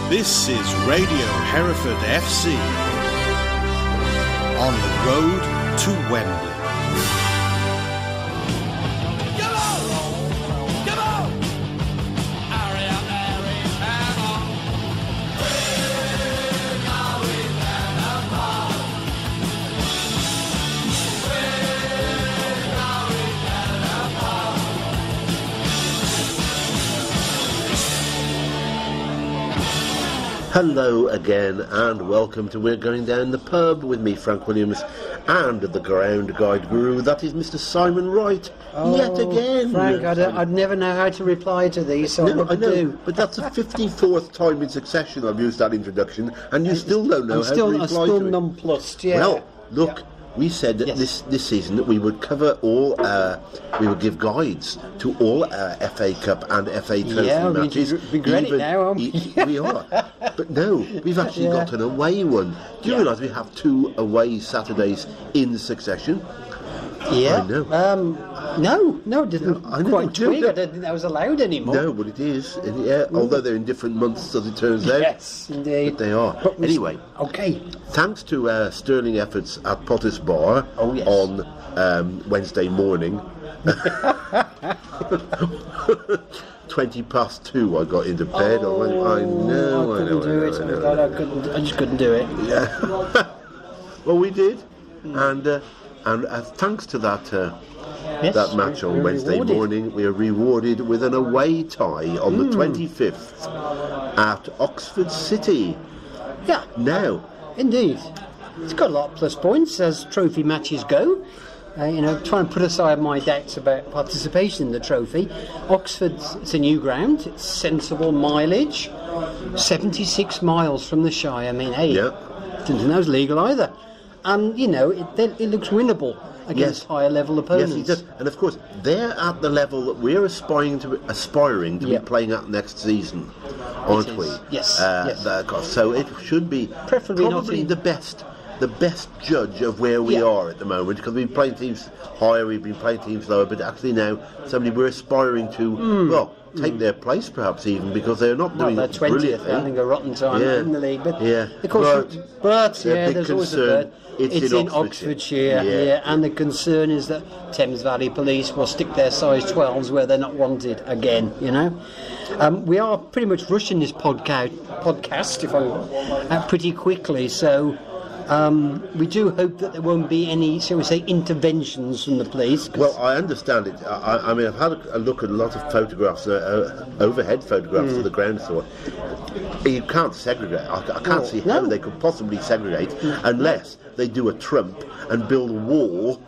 This is Radio Hereford FC on the road to Wembley. Hello again and welcome to We're Going Down the Pub with me, Frank Williams, and the ground guide guru, that is Mr. Simon Wright, yet again. Frank, I'd never know how to reply to these, so no, I never do. But that's the 54th time in succession I've used that introduction, and you still don't know how to reply I'm still to it. nonplussed, yeah. Well, look, we said that this season that we would cover all, we would give guides to all FA Cup and FA Trophy matches. Yeah, we regret it now, aren't we? We are. But no, we've actually got an away one. Do you realise we have 2 away Saturdays in succession? Yeah. I know. No, it didn't quite twig. I don't think that was allowed anymore. No, but it is. Yeah, although they're in different months, as it turns out. Yes, indeed. But they are. Anyway. Okay. Thanks to sterling efforts at Potter's Bar on Wednesday morning. 2:20 I got into bed. I just couldn't do it. Yeah. Well, we did, and thanks to that match on Wednesday morning, we are rewarded with an away tie on the 25th at Oxford City. Yeah. Now, indeed, it's got a lot of plus points as trophy matches go. Try and put aside my doubts about participation in the trophy. Oxford's a new ground, it's sensible mileage, 76 miles from the Shire. I mean, hey, didn't think that was legal either. And, it looks winnable against higher level opponents. Yes, it does. And of course, they're at the level that we're aspiring to be playing at next season, aren't we? Yes. So it should be probably the best judge of where we are at the moment, because we've been playing teams higher, we've been playing teams lower, but actually now we're aspiring to take their place perhaps even, because they're not doing they're 20th, having a rotten time in the league, but of course, there's always a but. It's in Oxfordshire, and the concern is that Thames Valley Police will stick their size 12s where they're not wanted again, we are pretty much rushing this podcast pretty quickly, so we do hope that there won't be any, shall we say, interventions from the police. Well, I understand it. I mean, I've had a look at a lot of photographs, overhead photographs of the ground floor. You can't segregate. I can't see how they could possibly segregate unless they do a Trump and build a wall.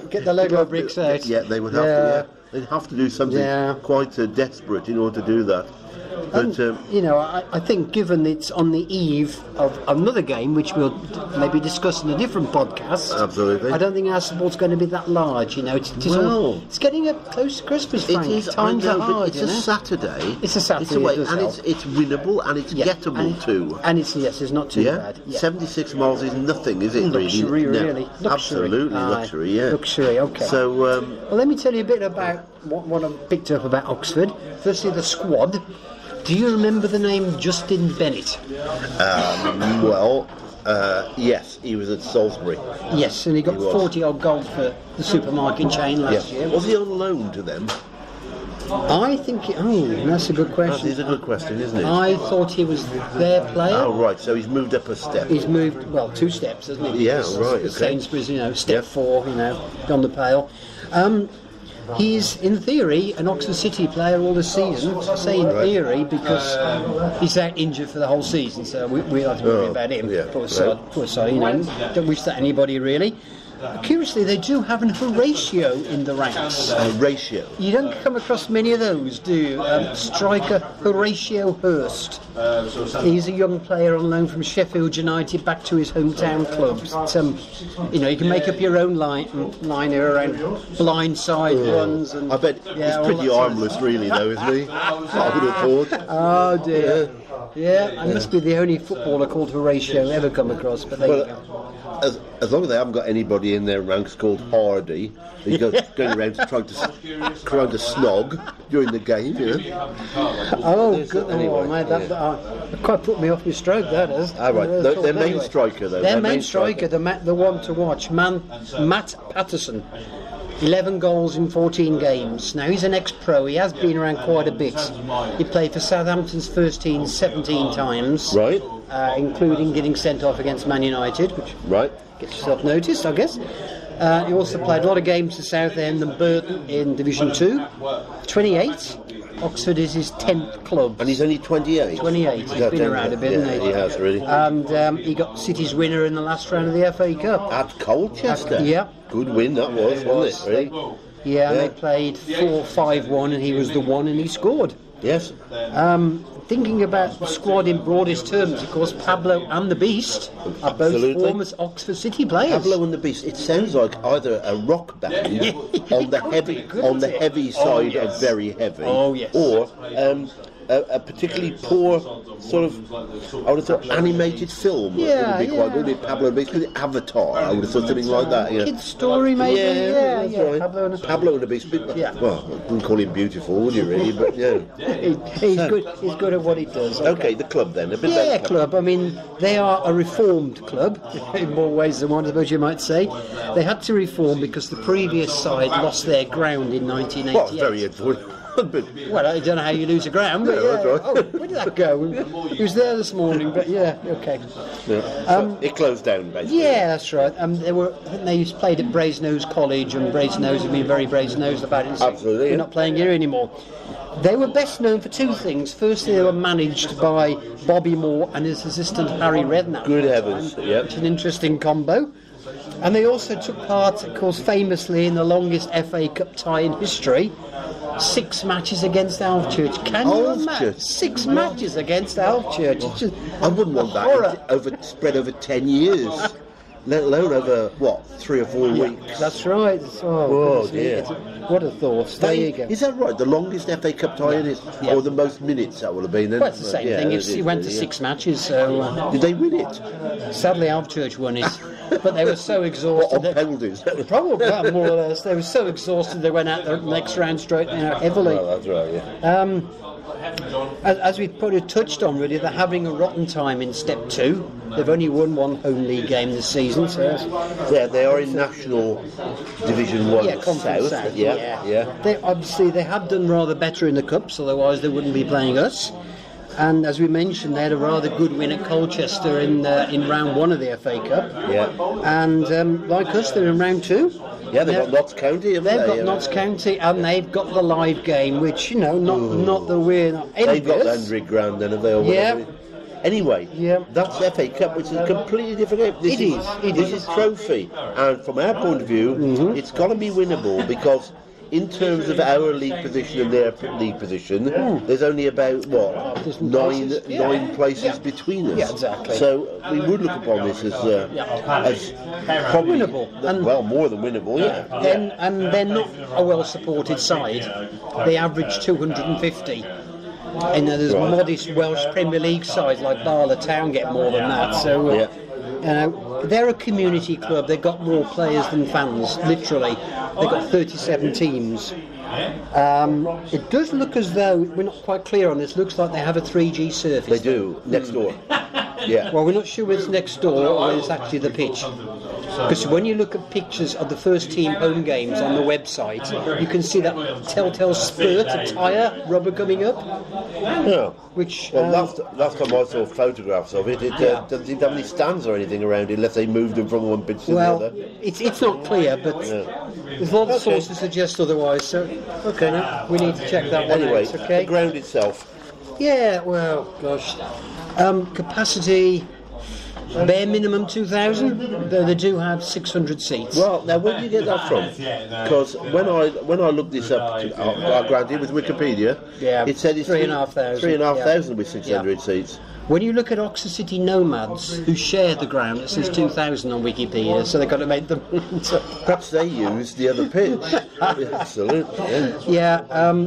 Get the Lego bricks out. Yeah, they would have to. They'd have to do something quite desperate in order to do that. But, I think given it's on the eve of another game, which we'll maybe discuss in a different podcast. Absolutely. I don't think our support's going to be that large. It's getting close to Christmas, Frank. It is. Times are hard. It's a Saturday. It's a Saturday. It's away, and it's winnable and it's gettable too. And it's not too bad. Yeah. 76 miles is nothing, is it? Luxury, really. No, absolutely luxury. Yeah. Luxury. Okay. So, well, let me tell you a bit about what I've picked up about Oxford. Firstly, the squad. Do you remember the name Justin Bennett? Yes, he was at Salisbury. Yes, and he got 40-odd goals for the supermarket chain last year. Was he on loan to them? I think... that's a good question. That is a good question, isn't it? I thought he was their player. Oh, right, so he's moved up a step. He's moved, 2 steps, hasn't he? Yeah, right, okay. Sainsbury's, step 4, on the pale. He's, in theory, an Oxford City player all the season. I say in theory because he's out injured for the whole season, so we have to worry about him. Yeah. Poor sod, don't wish that anybody, really. Curiously, they do have an Horatio in the ranks. Horatio? You don't come across many of those, do you? Striker Horatio Hurst. He's a young player on loan from Sheffield United back to his hometown clubs. You can make up your own line here around blindside runs. And, I bet he's pretty armless, really, though, isn't he? I would have thought. Oh, dear. Yeah, I must be the only footballer called Horatio ever come across, but there you go. as long as they haven't got anybody in their ranks called Hardy, who's going around trying to snog during the game, you know. Oh, good. Anyway, mate, that quite put me off my stroke, that is. All right, their main striker, though. Their main striker, the one to watch, Matt Patterson. 11 goals in 14 games. Now, he's an ex-pro. He has been around quite a bit. He played for Southampton's first team 17 times. Right. Including getting sent off against Man United, which gets yourself noticed, I guess. He also played a lot of games for Southend and Burton in Division 2. 28. Oxford is his 10th club. And he's only 28? 28. He's been around a bit, hasn't he? He has, really. And he got City's winner in the last round of the FA Cup. At Colchester? Yeah. Good win that was, wasn't it? Really? Yeah, and they played 4-5-1 and he was the one and he scored. Yes. Thinking about the squad in broadest terms, of course, Pablo and the Beast are both former Oxford City players. Pablo and the Beast. It sounds like either a rock band on the heavy side of very heavy, or a particularly poor sort of, I would have thought, animated film. Would be quite good. Pablo and the Beast, Avatar. I would have thought something like that. Yeah. Kid's story, maybe. Yeah. Right. Pablo and the Beast. Well, I wouldn't call him beautiful, would you really? But yeah, he's good. He's good at what he does. Okay, the club then. A bit about the club. I mean, they are a reformed club in more ways than one, I suppose you might say. They had to reform because the previous side lost their ground in 1988. Well, very unfortunate. Well, I don't know how you lose a ground, but that's right. Oh, where did that go? He was there this morning, but okay. Yeah. So it closed down, basically. Yeah, that's right. I think they played at Brasenose College, and Brasenose have been very Brasenosed about it. So absolutely. They're not playing here anymore. They were best known for two things. Firstly, they were managed by Bobby Moore and his assistant Harry Redknapp. Good heavens, yeah. Which is an interesting combo. And they also took part, of course, famously in the longest FA Cup tie in history. 6 matches against Alvechurch. Can you imagine? 6 matches against Alvechurch. I wouldn't want that spread over 10 years. Let alone over, 3 or 4 weeks. That's right. Oh dear. What a thought. There you go. Is that right? The longest FA Cup tie in is, or the most minutes that would have been then? Well, it's the same thing. He went to 6 matches, so... Did they win it? Sadly, Alvechurch won it. But they were so exhausted. On penalties? Probably, more or less. They were so exhausted they went out the next round straight heavily. Well, that's right, yeah. As we've probably touched on, really, they're having a rotten time in Step 2. They've only won 1 home league game this season. So they are in National Division 1 Conference South. They have done rather better in the Cups, otherwise they wouldn't be playing us. And as we mentioned, they had a rather good win at Colchester in round 1 of the FA Cup. Yeah. And like us, they're in round 2. Yeah, they've got Notts County, haven't they? They've got Notts County, and they've got the live game, which, not the win. They've got the 100 grand, then, have they? Anyway, that's FA Cup, which is a completely different game. This is trophy. And from our point of view, it's got to be winnable, because in terms of our league position and their league position, there's only about, nine places between us. Yeah, exactly. So we would look upon this as probably winnable. More than winnable, And they're not a well-supported side. They average 250. And there's modest Welsh Premier League sides like Barla Town get more than that. So they're a community club. They've got more players than fans, literally. They've got 37 teams. It does look as though, we're not quite clear on this, looks like they have a 3G surface. They do, next door. Yeah. Well, we're not sure whether it's next door or whether it's actually the pitch. Because when you look at pictures of the first team home games on the website, you can see that telltale spurt of tyre rubber coming up. Yeah. Which last time I saw photographs of it, doesn't seem to have any stands or anything around it, unless they moved them from one pitch to the other. It's not clear, but there's a lot of sources suggest otherwise. So we need to check that one out. Okay. The ground itself. Yeah. Well, gosh. Capacity. Bare minimum 2,000, though they do have 600 seats. Well, now where did you get that from? Because when I looked this up, granted with Wikipedia, it said it's 3,500. 3,500 with 600 seats. When you look at Oxford City Nomads, who share the ground, it says 2,000 on Wikipedia, so they've got to make them. Perhaps they use the other pitch. Absolutely. Yeah,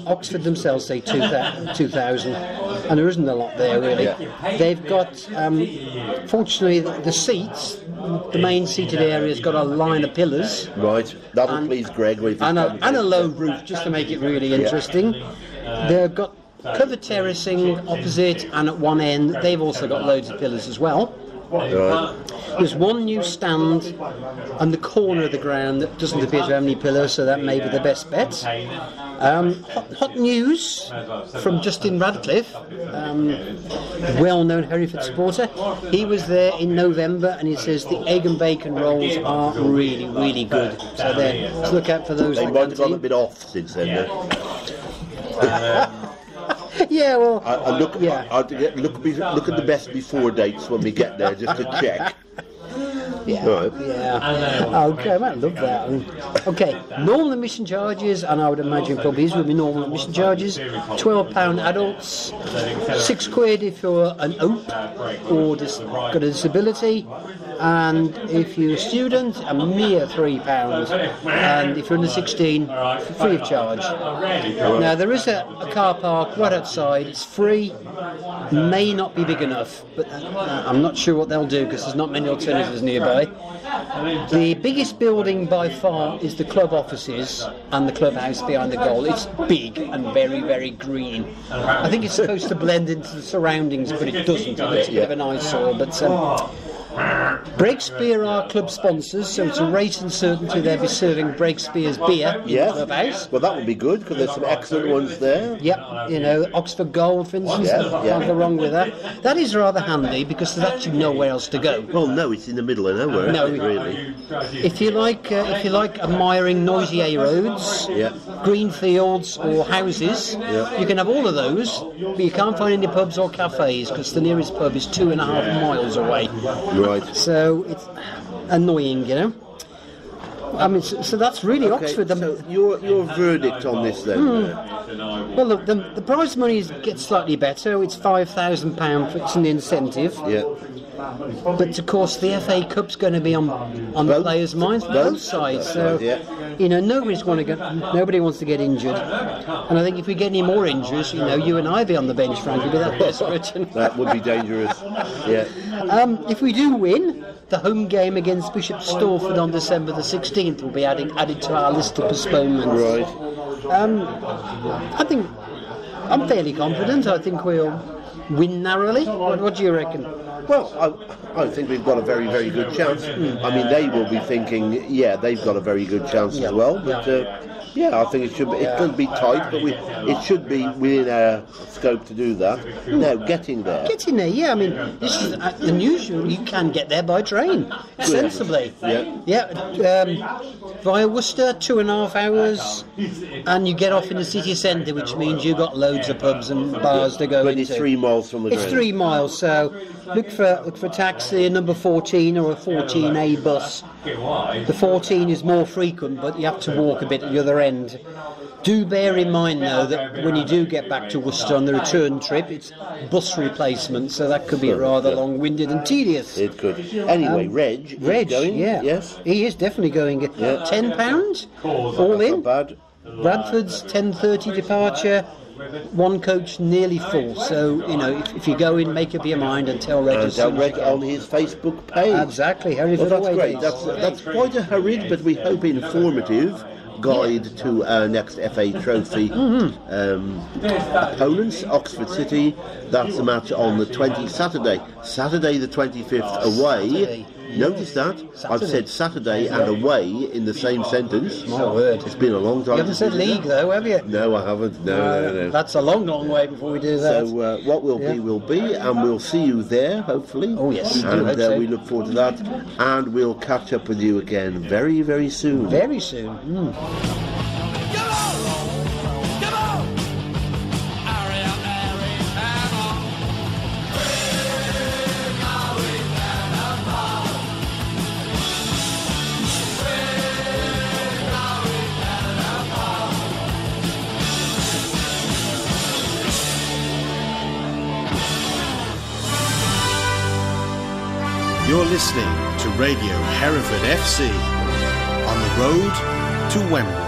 Oxford themselves say 2,000, and there isn't a lot there really. Yeah. They've got, fortunately, the seats. The main seated area's got a line of pillars. Right, that will please Greg. And a low roof, just to make it really interesting. They've got covered terracing opposite, and at one end they've also got loads of pillars as well. Right. There's one new stand on the corner of the ground that doesn't appear to have any pillars, so that may be the best bet. Hot news from Justin Radcliffe, well-known Hereford supporter. He was there in November, and he says the egg and bacon rolls are really, really good. So there, let's look out for those. They might have gone a bit off since then. Yeah, well, I'll look at the best before dates when we get there, just to check. Yeah. Right. Yeah. Okay, I might love that. Okay, normal admission charges, and I would imagine probably these would be normal admission charges. £12 adults, £6 if you're an OAP or got a disability, and if you're a student, a mere £3, and if you're under 16, free of charge. Now there is a car park right outside. It's free. May not be big enough, but I'm not sure what they'll do because there's not many alternatives nearby. The biggest building by far is the club offices and the clubhouse behind the goal. It's big and very, very green. I think it's supposed to blend into the surroundings, but it doesn't. It looks a bit of an eyesore. But Breakspear are club sponsors, so it's a rate and certainty they'll be serving Breakspear's beer in the clubhouse. Well, that would be good because there's some excellent ones there. Yep, Oxford Gold, for instance. Can't go wrong with that. That is rather handy because there's actually nowhere else to go. Well, no, it's in the middle of nowhere. No, really. If you like admiring noisy A roads, green fields or houses, you can have all of those, but you can't find any pubs or cafes because the nearest pub is 2.5 miles away. Right. So it's annoying, I mean, so that's really Oxford. So your verdict on this then? Well, the prize money gets slightly better. It's £5,000. It's an incentive. Yeah. But of course, the FA Cup's going to be on the players' minds for both sides. So nobody wants to get injured. And I think if we get any more injuries, you and I be on the bench, frankly, be that desperate. That would be dangerous. Yeah. If we do win, the home game against Bishop Stortford on December the 16th will be added to our list of postponements. Right. I think I'm fairly confident. I think we'll win narrowly. What do you reckon? Well, I think we've got a very, very good chance. I mean, they will be thinking, they've got a very good chance as well. But I think it should be. It could be tight, but it should be within our scope to do that. Now, getting there. I mean, this is unusual. You can get there by train, sensibly. Via Worcester, 2.5 hours, and you get off in the city centre, which means you've got loads of pubs and bars to go into. It's 3 miles from the ground. It's 3 miles, so look for taxi number 14 or a 14A bus. The 14 is more frequent, but you have to walk a bit at the other end. Do bear in mind, though, that when you do get back to Worcester on the return trip, it's bus replacement, so that could be rather long-winded and tedious. It could. Anyway, Reg is going? Yes, he is definitely going. £10, all in. Not bad. Bradford's 10:30 departure. One coach nearly full, so if you go in, make up your mind and tell Reg on his Facebook page. Exactly, Hereford. That's great. That's quite a hurried, but we hope informative guide to our next FA Trophy opponents, Oxford City. That's a match on the Saturday the 25th away. Notice that I've said Saturday and away in the same sentence. My word. It's been a long time. You haven't said league though, have you? No, I haven't. No. That's a long way before we do that. So what will be, and we'll see you there, hopefully. Oh yes. And we look forward to that, and we'll catch up with you again very, very soon. Very soon. listening to Radio Hereford FC on the road to Wembley.